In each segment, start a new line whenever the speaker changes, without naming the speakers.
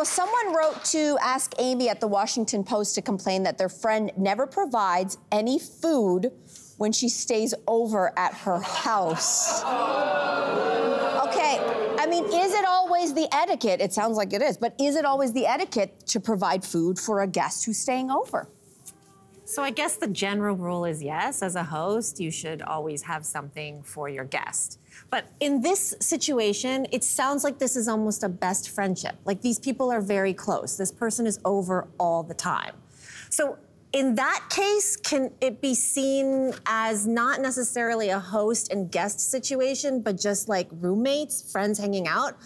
well, someone wrote to ask Amy at the Washington Post to complain that their friend never provides any food when she stays over at her house. Okay, I mean, is it always the etiquette? It sounds like it is, but is it always the etiquette to provide food for a guest who's staying over?
So I guess the general rule is yes, as a host, you should always have something for your guest. But in this situation, it sounds like this is almost a best friendship. Like these people are very close. This person is over all the time. So in that case, can it be seen as not necessarily a host and guest situation, but just like roommates, friends hanging out?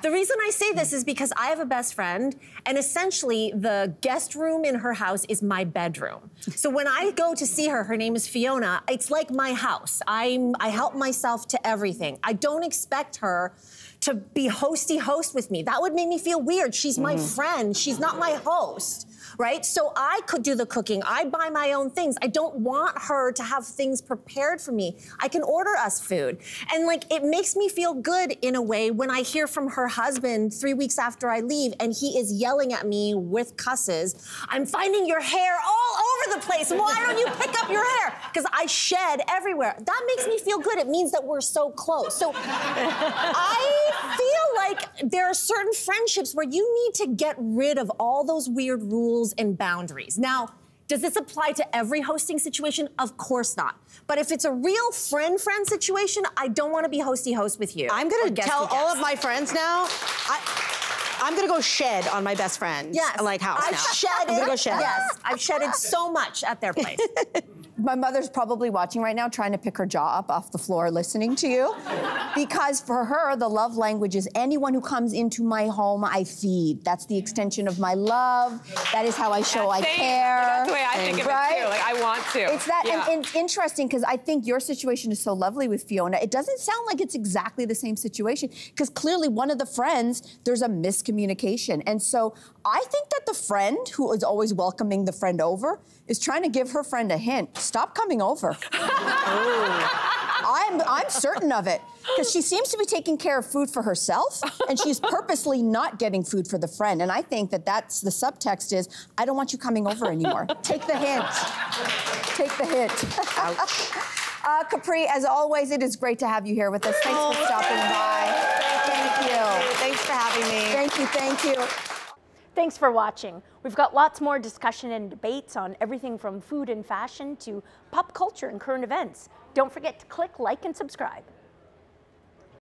The reason I say this is because I have a best friend, and essentially the guest room in her house is my bedroom. So when I go to see her, her name is Fiona, it's like my house. I help myself to everything. I don't expect her to be hosty host with me. That would make me feel weird. She's my friend, she's not my host. Right? So I could do the cooking. I buy my own things. I don't want her to have things prepared for me. I can order us food. And like, it makes me feel good in a way when I hear from her husband 3 weeks after I leave and he is yelling at me with cusses, I'm finding your hair all over the place. Why don't you pick up your hair? Because I shed everywhere. That makes me feel good. It means that we're so close. So I feel like there are certain friendships where you need to get rid of all those weird rules and boundaries. Now, does this apply to every hosting situation? Of course not. But if it's a real friend-friend situation, I don't want to be hosty-host with you.
I'm gonna tell all of my friends now, I'm gonna go shed on my best friend's like house now.
I've shedded.
I'm gonna go shed.
Yes,
I've shedded so much at their place.
My mother's probably watching right now, trying to pick her jaw up off the floor, listening to you. Because for her, the love language is anyone who comes into my home, I feed. That's the extension of my love. That is how I show I care.
That's the way I think of it too. Like, I want to.
It's that, and it's interesting because I think your situation is so lovely with Fiona. It doesn't sound like it's exactly the same situation because clearly one of the friends, there's a miscommunication. And so I think that the friend who is always welcoming the friend over is trying to give her friend a hint. Stop coming over. I'm certain of it because she seems to be taking care of food for herself and she's purposely not getting food for the friend. And I think that that's the subtext is, I don't want you coming over anymore. Take the hint. Take the hint. Ouch. Capri, as always, it is great to have you here with us. Thanks for stopping by. Thank you.
Thanks for having me.
Thank you, thank you.
Thanks for watching. We've got lots more discussion and debates on everything from food and fashion to pop culture and current events. Don't forget to click like and subscribe.